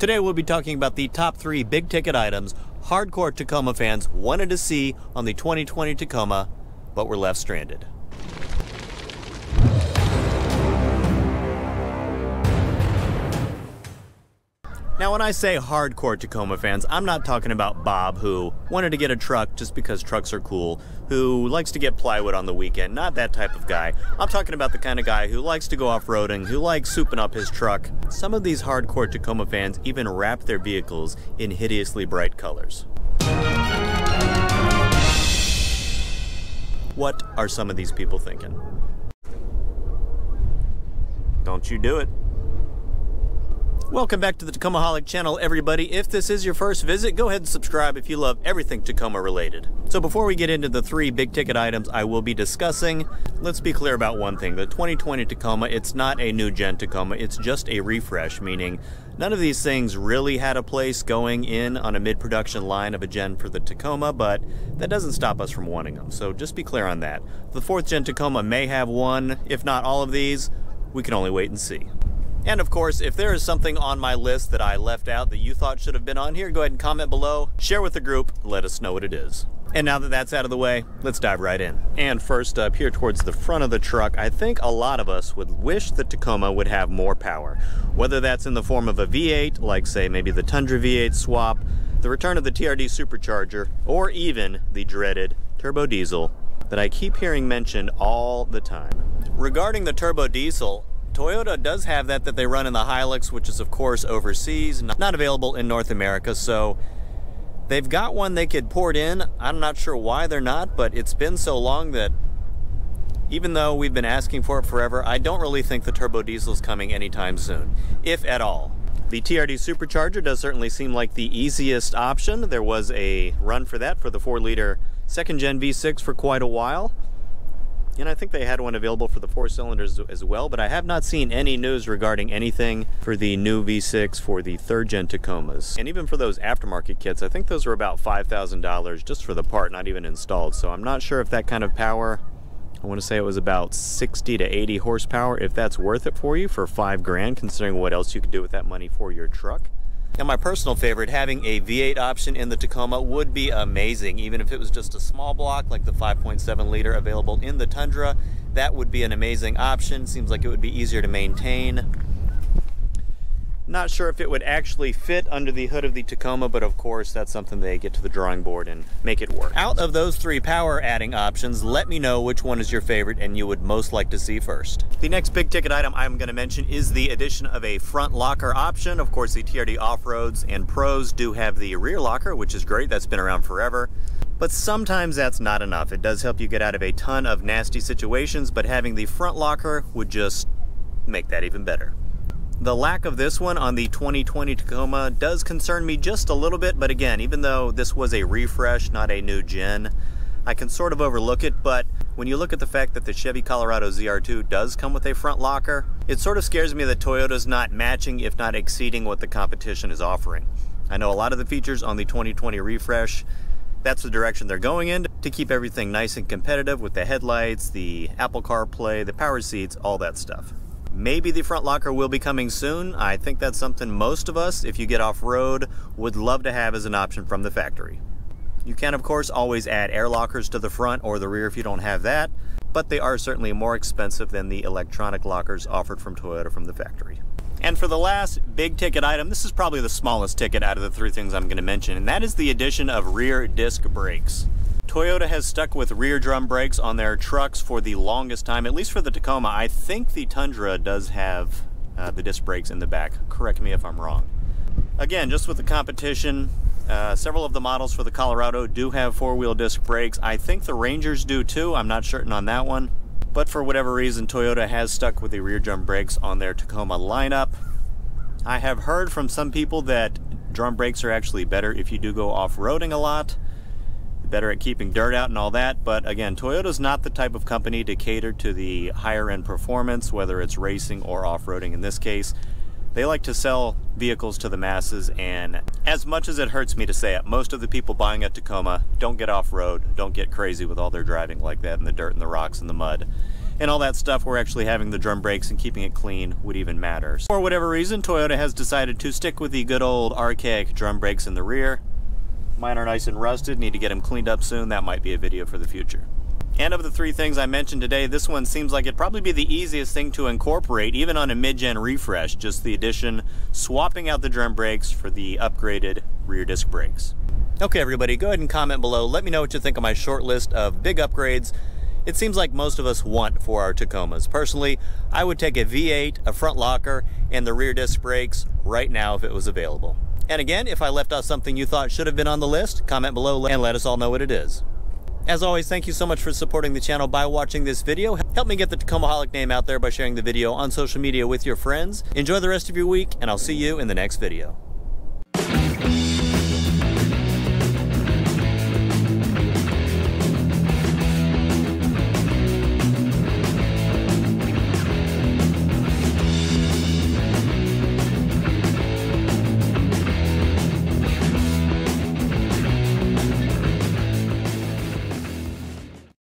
Today we'll be talking about the top 3 big ticket items hardcore Tacoma fans wanted to see on the 2020 Tacoma, but were left stranded. Now when I say hardcore Tacoma fans, I'm not talking about Bob, who wanted to get a truck just because trucks are cool, who likes to get plywood on the weekend, not that type of guy. I'm talking about the kind of guy who likes to go off-roading, who likes souping up his truck. Some of these hardcore Tacoma fans even wrap their vehicles in hideously bright colors. What are some of these people thinking? Don't you do it. Welcome back to the Tacomaholic channel, everybody. If this is your first visit, go ahead and subscribe if you love everything Tacoma related. So before we get into the 3 big ticket items I will be discussing, let's be clear about one thing. The 2020 Tacoma, it's not a new gen Tacoma, it's just a refresh, meaning none of these things really had a place going in on a mid-production line of a gen for the Tacoma, but that doesn't stop us from wanting them, so just be clear on that. The 4th gen Tacoma may have one, if not all of these. We can only wait and see. And of course, if there is something on my list that I left out that you thought should have been on here, go ahead and comment below, share with the group, let us know what it is. And now that that's out of the way, let's dive right in. And first up, here towards the front of the truck, I think a lot of us would wish the Tacoma would have more power. Whether that's in the form of a V8, like say maybe the Tundra V8 swap, the return of the TRD supercharger, or even the dreaded turbo diesel that I keep hearing mentioned all the time. Regarding the turbo diesel, Toyota does have that they run in the Hilux, which is of course overseas, not available in North America, so they've got one they could port in. I'm not sure why they're not, but it's been so long that even though we've been asking for it forever, I don't really think the turbo diesel is coming anytime soon, if at all. The TRD supercharger does certainly seem like the easiest option. There was a run for that for the 4-liter 2nd gen V6 for quite a while. And I think they had one available for the 4 cylinders as well, but I have not seen any news regarding anything for the new V6 for the 3rd gen Tacomas. And even for those aftermarket kits, I think those were about $5,000 just for the part, not even installed. So I'm not sure if that kind of power, I want to say it was about 60 to 80 horsepower, if that's worth it for you for $5 grand, considering what else you could do with that money for your truck. And my personal favorite, having a V8 option in the Tacoma would be amazing. Even if it was just a small block like the 5.7 liter available in the Tundra, that would be an amazing option. Seems like it would be easier to maintain. Not sure if it would actually fit under the hood of the Tacoma, but of course that's something they get to the drawing board and make it work. Out of those 3 power adding options, let me know which one is your favorite and you would most like to see first. The next big ticket item I'm going to mention is the addition of a front locker option. Of course, the TRD Off-Roads and Pros do have the rear locker, which is great. That's been around forever. But sometimes that's not enough. It does help you get out of a ton of nasty situations, but having the front locker would just make that even better. The lack of this one on the 2020 Tacoma does concern me just a little bit, but again, even though this was a refresh, not a new gen, I can sort of overlook it. But when you look at the fact that the Chevy Colorado ZR2 does come with a front locker, it sort of scares me that Toyota's not matching, if not exceeding, what the competition is offering. I know a lot of the features on the 2020 refresh, that's the direction they're going in to keep everything nice and competitive with the headlights, the Apple CarPlay, the power seats, all that stuff. Maybe the front locker will be coming soon. I think that's something most of us, if you get off-road, would love to have as an option from the factory. You can, of course, always add air lockers to the front or the rear if you don't have that, but they are certainly more expensive than the electronic lockers offered from Toyota from the factory. And for the last big ticket item, this is probably the smallest ticket out of the 3 things I'm going to mention, and that is the addition of rear disc brakes. Toyota has stuck with rear drum brakes on their trucks for the longest time, at least for the Tacoma. I think the Tundra does have the disc brakes in the back. Correct me if I'm wrong. Again, just with the competition, several of the models for the Colorado do have 4-wheel disc brakes. I think the Rangers do too. I'm not certain on that one. But for whatever reason, Toyota has stuck with the rear drum brakes on their Tacoma lineup. I have heard from some people that drum brakes are actually better if you do go off-roading a lot. Better at keeping dirt out and all that, but again, Toyota's not the type of company to cater to the higher end performance, whether it's racing or off-roading in this case. They like to sell vehicles to the masses, and as much as it hurts me to say it, most of the people buying a Tacoma don't get off-road, don't get crazy with all their driving like that in the dirt and the rocks and the mud. and all that stuff where actually having the drum brakes and keeping it clean would even matter. For whatever reason, Toyota has decided to stick with the good old archaic drum brakes in the rear. Mine are nice and rusted, need to get them cleaned up soon. That might be a video for the future. And of the three things I mentioned today, this one seems like it'd probably be the easiest thing to incorporate, even on a mid-gen refresh, just the addition, swapping out the drum brakes for the upgraded rear disc brakes. Okay, everybody, go ahead and comment below. Let me know what you think of my short list of big upgrades it seems like most of us want for our Tacomas. Personally, I would take a V8, a front locker, and the rear disc brakes right now if it was available. And again, if I left out something you thought should have been on the list, comment below and let us all know what it is. As always, thank you so much for supporting the channel by watching this video. Help me get the Tacomaholic name out there by sharing the video on social media with your friends. Enjoy the rest of your week, and I'll see you in the next video.